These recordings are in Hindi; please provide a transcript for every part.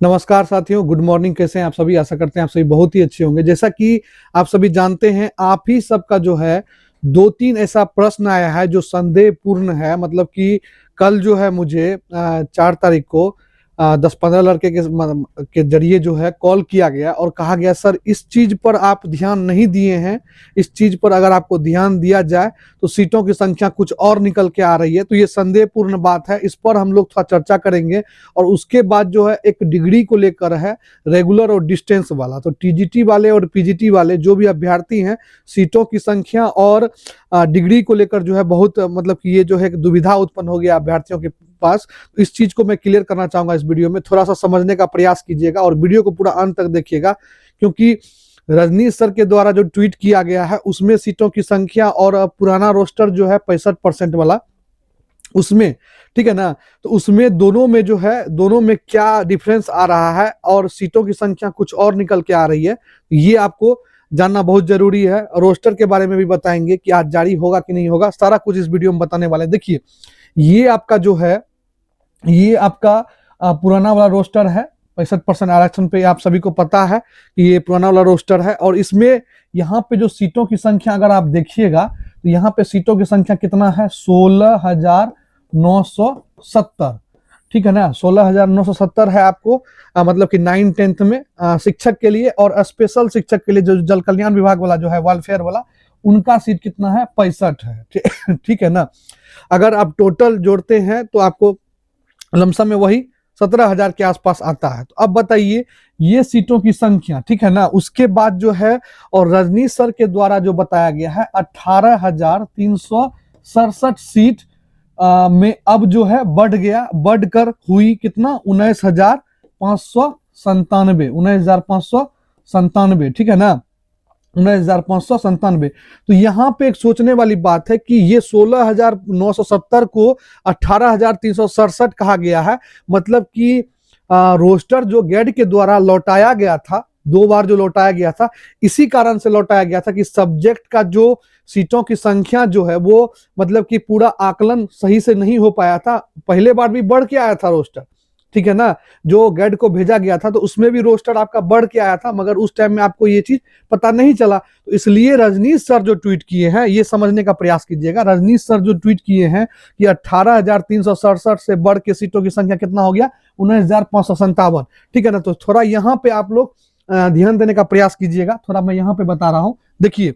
नमस्कार साथियों, गुड मॉर्निंग। कैसे हैं आप सभी? आशा करते हैं आप सभी बहुत ही अच्छे होंगे। जैसा कि आप सभी जानते हैं, आप ही सबका जो है दो तीन ऐसा प्रश्न आया है जो संदेहपूर्ण है। मतलब कि कल जो है मुझे 4 तारीख को 10-15 लड़के के जरिए जो है कॉल किया गया और कहा गया, सर इस चीज पर आप ध्यान नहीं दिए हैं, इस चीज पर अगर आपको ध्यान दिया जाए तो सीटों की संख्या कुछ और निकल के आ रही है। तो ये संदेहपूर्ण बात है, इस पर हम लोग थोड़ा चर्चा करेंगे। और उसके बाद जो है एक डिग्री को लेकर है, रेगुलर और डिस्टेंस वाला। तो टीजीटी वाले और पीजीटी वाले जो भी अभ्यर्थी हैं, सीटों की संख्या और डिग्री को लेकर जो है बहुत मतलब कि ये जो है दुविधा उत्पन्न हो गया अभ्यर्थियों के पास। तो इस चीज को मैं क्लियर करना चाहूंगा इस वीडियो में। थोड़ा सा समझने का प्रयास कीजिएगा और वीडियो को पूरा अंत तक देखिएगा, क्योंकि रजनीश सर के द्वारा जो ट्वीट किया गया है उसमें सीटों की संख्या और पुराना रोस्टर जो है 65% वाला, उसमें ठीक है ना, तो उसमें दोनों में जो है, दोनों में क्या डिफरेंस आ रहा है और सीटों की संख्या कुछ और निकल के आ रही है, ये आपको जानना बहुत जरूरी है। रोस्टर के बारे में भी बताएंगे कि आज जारी होगा कि नहीं होगा, सारा कुछ इस वीडियो में बताने वाले हैं। देखिए, ये आपका जो है, ये आपका पुराना वाला रोस्टर है। 65% आरक्षण पे आप सभी को पता है कि ये पुराना वाला रोस्टर है। और इसमें यहाँ पे जो सीटों की संख्या अगर आप देखिएगा तो यहाँ पे सीटों की संख्या कितना है, 16,970। ठीक है ना, 16,970 है आपको मतलब कि 9-10 में शिक्षक के लिए। और स्पेशल शिक्षक के लिए जो जल कल्याण विभाग वाला जो है, वेलफेयर वाला, उनका सीट कितना है, 65 है। ठीक है ना। अगर आप टोटल जोड़ते हैं तो आपको लमसम में वही 17,000 के आसपास आता है। तो अब बताइए, ये सीटों की संख्या, ठीक है ना। उसके बाद जो है, और रजनीश सर के द्वारा जो बताया गया है 18,367 सीट में अब जो है बढ़ गया, बढ़कर हुई कितना, 19,597, 19,597। ठीक है ना, 19,597। तो यहाँ पे एक सोचने वाली बात है कि ये 16,970 को 18,367 कहा गया है। मतलब कि रोस्टर जो गैड के द्वारा लौटाया गया था, 2 बार जो लौटाया गया था, इसी कारण से लौटाया गया था कि सब्जेक्ट का जो सीटों की संख्या जो है वो मतलब कि पूरा आकलन सही से नहीं हो पाया था। पहले बार भी बढ़ के आया था रोस्टर, ठीक है ना, जो गैड को भेजा गया था तो उसमें भी रोस्टर आपका बढ़ के आया था, मगर उस टाइम में आपको ये चीज पता नहीं चला। तो इसलिए रजनीश सर जो ट्वीट किए हैं, ये समझने का प्रयास कीजिएगा। रजनीश सर जो ट्वीट किए हैं कि 18,367 से बढ़ के सीटों की संख्या कितना हो गया, 19,557। ठीक है ना। तो थोड़ा यहाँ पे आप लोग ध्यान देने का प्रयास कीजिएगा। थोड़ा मैं यहाँ पे बता रहा हूं, देखिए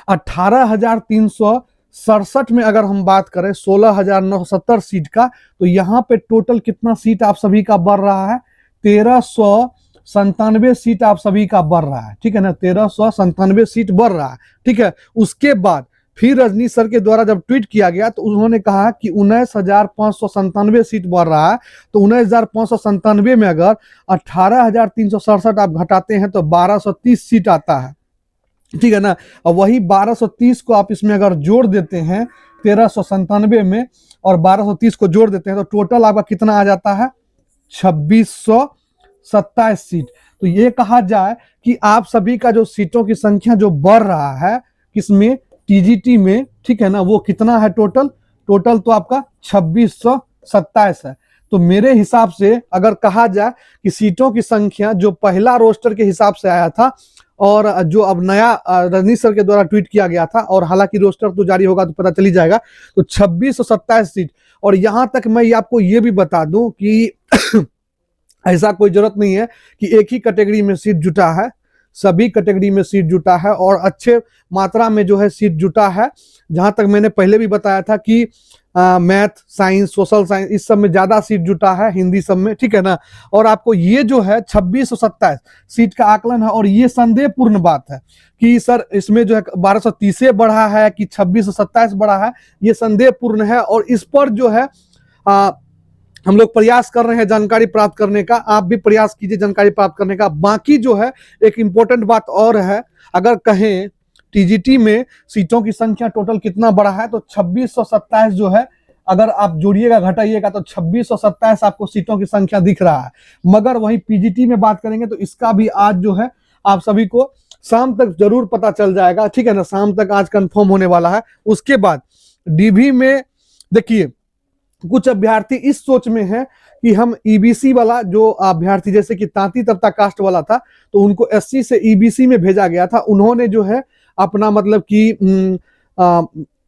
18,367 में अगर हम बात करें 16,970 सीट का, तो यहाँ पे टोटल कितना सीट आप सभी का बढ़ रहा है, 1,397 सीट आप सभी का बढ़ रहा है। ठीक है ना, 1,397 सीट बढ़ रहा है। ठीक है। उसके बाद फिर रजनीश सर के द्वारा जब ट्वीट किया गया तो उन्होंने कहा कि 19,597 सीट बढ़ रहा है। तो 19,597 में अगर 18,367 आप घटाते हैं तो 1,230 सीट आता है। ठीक है ना। और वही 1,230 को आप इसमें अगर जोड़ देते हैं 1,397 में, और 1,230 को जोड़ देते हैं तो टोटल आपका कितना आ जाता है, 2,627 सीट। तो ये कहा जाए कि आप सभी का जो सीटों की संख्या जो बढ़ रहा है किसमें, टीजीटी में, ठीक है ना, वो कितना है टोटल तो आपका 2,627 है। तो मेरे हिसाब से अगर कहा जाए कि सीटों की संख्या जो पहला रोस्टर के हिसाब से आया था और जो अब नया रजनीश सर के द्वारा ट्वीट किया गया था, और हालांकि रोस्टर तो जारी होगा तो पता चली जाएगा, तो 2,627 सीट। और यहां तक मैं आपको ये भी बता दूं कि ऐसा कोई जरूरत नहीं है कि एक ही कैटेगरी में सीट जुटा है, सभी कैटेगरी में सीट जुटा है और अच्छे मात्रा में जो है सीट जुटा है। जहां तक मैंने पहले भी बताया था कि मैथ, साइंस, सोशल साइंस, इस सब में ज्यादा सीट जुटा है, हिंदी सब में। ठीक है ना। और आपको ये जो है 2,627 सीट का आकलन है। और ये संदेहपूर्ण बात है कि सर इसमें जो है 1,230 बढ़ा है कि 2,627 बढ़ा है, ये संदेहपूर्ण है। और इस पर जो है हम लोग प्रयास कर रहे हैं जानकारी प्राप्त करने का, आप भी प्रयास कीजिए जानकारी प्राप्त करने का। बाकी जो है एक इंपॉर्टेंट बात और है, अगर कहें टीजीटी में सीटों की संख्या टोटल कितना बढ़ा है तो 2,627 जो है, अगर आप जोड़िएगा घटाइएगा तो 2,627 आपको सीटों की संख्या दिख रहा है। मगर वही पीजीटी में बात करेंगे तो इसका भी आज जो है आप सभी को शाम तक जरूर पता चल जाएगा। ठीक है ना, शाम तक आज कंफर्म होने वाला है। उसके बाद डीवी में देखिए, कुछ अभ्यर्थी इस सोच में है कि हम ईबीसी वाला जो अभ्यर्थी जैसे कि तांती तबता कास्ट वाला था तो उनको एससी से ईबीसी में भेजा गया था, उन्होंने जो है अपना मतलब कि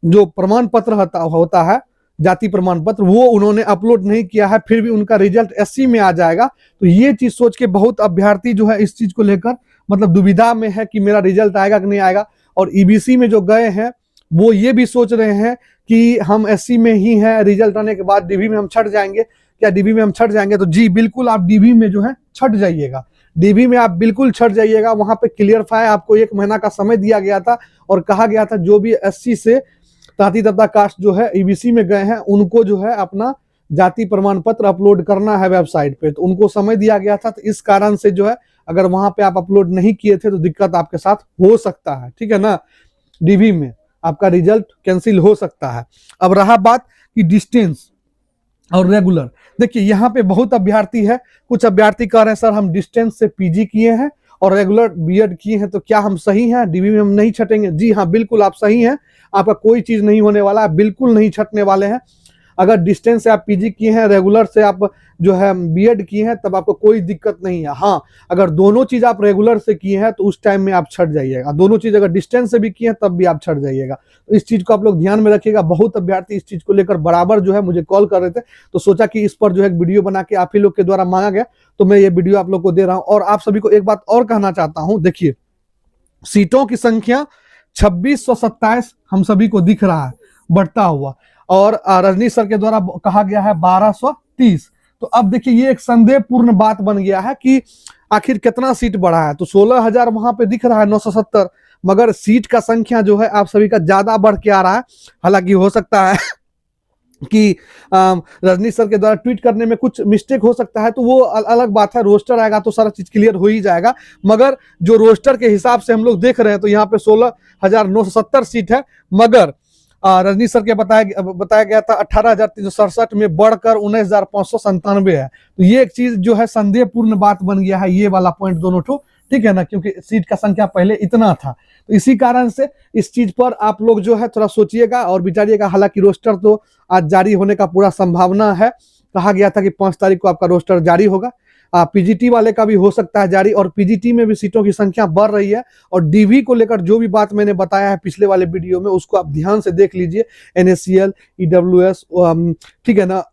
जो प्रमाण पत्र होता है जाति प्रमाण पत्र वो उन्होंने अपलोड नहीं किया है, फिर भी उनका रिजल्ट एससी में आ जाएगा। तो ये चीज सोच के बहुत अभ्यर्थी जो है इस चीज को लेकर मतलब दुविधा में है कि मेरा रिजल्ट आएगा कि नहीं आएगा। और ईबीसी में जो गए हैं वो ये भी सोच रहे हैं कि हम एससी में ही हैं, रिजल्ट आने के बाद डीबी में हम छट जाएंगे। क्या डीबी में हम छट जाएंगे? तो जी बिल्कुल आप डीबी में जो है छट जाइएगा, डीबी में आप बिल्कुल छट जाइएगा। वहां पे क्लियरफाई आपको 1 महीना का समय दिया गया था और कहा गया था जो भी एससी से तांती तबता कास्ट जो है ईबीसी में गए हैं उनको जो है अपना जाति प्रमाण पत्र अपलोड करना है वेबसाइट पे, तो उनको समय दिया गया था। तो इस कारण से जो है अगर वहां पे आप अपलोड नहीं किए थे तो दिक्कत आपके साथ हो सकता है, ठीक है ना, डीबी में आपका रिजल्ट कैंसिल हो सकता है। अब रहा बात कि डिस्टेंस और रेगुलर, देखिए यहाँ पे बहुत अभ्यर्थी है, कुछ अभ्यर्थी कह रहे हैं सर हम डिस्टेंस से पीजी किए हैं और रेगुलर बीएड किए हैं, तो क्या हम सही हैं, डीबी में हम नहीं छटेंगे? जी हाँ बिल्कुल आप सही हैं, आपका कोई चीज नहीं होने वाला, बिल्कुल नहीं छटने वाले हैं। अगर डिस्टेंस से आप पीजी किए हैं, रेगुलर से आप जो है बीएड किए हैं, तब आपको कोई दिक्कत नहीं है। हाँ अगर दोनों चीज आप रेगुलर से किए हैं तो उस टाइम में आप छट जाइएगा, दोनों चीज अगर डिस्टेंस से भी किए हैं तब भी आप छट जाइएगा। तो इस चीज को आप लोग ध्यान में रखिएगा। बहुत अभ्यर्थी इस चीज को लेकर बराबर जो है मुझे कॉल कर रहे थे, तो सोचा कि इस पर जो है वीडियो बना के आप ही लोग के द्वारा मांगा गया तो मैं ये वीडियो आप लोग को दे रहा हूं। और आप सभी को एक बात और कहना चाहता हूं, देखिए सीटों की संख्या 2627 हम सभी को दिख रहा है बढ़ता हुआ, और रजनीश सर के द्वारा कहा गया है 1230। तो अब देखिए ये एक संदेहपूर्ण बात बन गया है कि आखिर कितना सीट बढ़ा है। तो 16,000 वहां पे दिख रहा है 970, मगर सीट का संख्या जो है आप सभी का ज्यादा बढ़ के आ रहा है। हालांकि हो सकता है कि रजनीश सर के द्वारा ट्वीट करने में कुछ मिस्टेक हो सकता है, तो वो अलग बात है, रोस्टर आएगा तो सारा चीज क्लियर हो ही जाएगा। मगर जो रोस्टर के हिसाब से हम लोग देख रहे हैं तो यहाँ पे 16,970 सीट है, मगर रजनीश सर के बताया गया था 18,367 में बढ़कर 19,597 है। तो ये एक चीज जो है संदेहपूर्ण बात बन गया है, ये वाला पॉइंट दोनों ठो, ठीक है ना, क्योंकि सीट का संख्या पहले इतना था। तो इसी कारण से इस चीज पर आप लोग जो है थोड़ा सोचिएगा और विचारिएगा। हालांकि रोस्टर तो आज जारी होने का पूरा संभावना है, कहा गया था कि 5 तारीख को आपका रोस्टर जारी होगा। पीजीटी वाले का भी हो सकता है जारी, और पीजीटी में भी सीटों की संख्या बढ़ रही है। और डीवी को लेकर जो भी बात मैंने बताया है पिछले वाले वीडियो में उसको आप ध्यान से देख लीजिए, NACL, EWS, ठीक है ना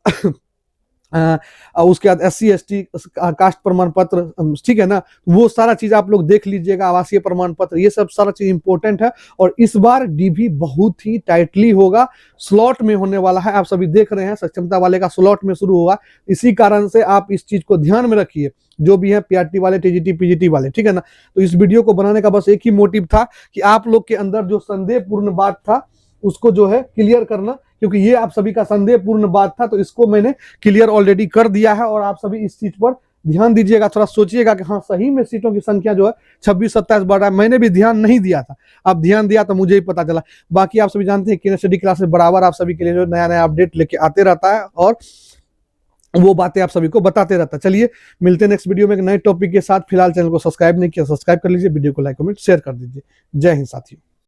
उसके बाद SC ST कास्ट प्रमाण पत्र, ठीक है ना, वो सारा चीज आप लोग देख लीजिएगा, आवासीय प्रमाण पत्र, ये सब सारा चीज इंपॉर्टेंट है। और इस बार डीवी बहुत ही टाइटली होगा, स्लॉट में होने वाला है, आप सभी देख रहे हैं सक्षमता वाले का स्लॉट में शुरू हुआ। इसी कारण से आप इस चीज को ध्यान में रखिए, जो भी है PRT वाले, TGT PGT वाले, ठीक है ना। तो इस वीडियो को बनाने का बस एक ही मोटिव था कि आप लोग के अंदर जो संदेहपूर्ण बात था उसको जो है क्लियर करना, क्योंकि ये आप सभी का संदेहपूर्ण बात था, तो इसको मैंने क्लियर ऑलरेडी कर दिया है। और आप सभी इस चीज पर ध्यान दीजिएगा, थोड़ा सोचिएगा कि हाँ सही में सीटों की संख्या जो है 26-27 बढ़ रहा है। मैंने भी ध्यान नहीं दिया था, अब ध्यान दिया तो मुझे ही पता चला। बाकी आप सभी जानते हैं कि स्टडी क्लास में बराबर आप सभी के लिए जो नया नया अपडेट लेके आते रहता है और वो बातें आप सभी को बताते रहता है। चलिए मिलते हैं नेक्स्ट वीडियो में एक नए टॉपिक के साथ। फिलहाल चैनल को सब्सक्राइब नहीं किया, सब्सक्राइब कर लीजिए, वीडियो को लाइक कमेंट शेयर कर दीजिए। जय हिंद साथियों।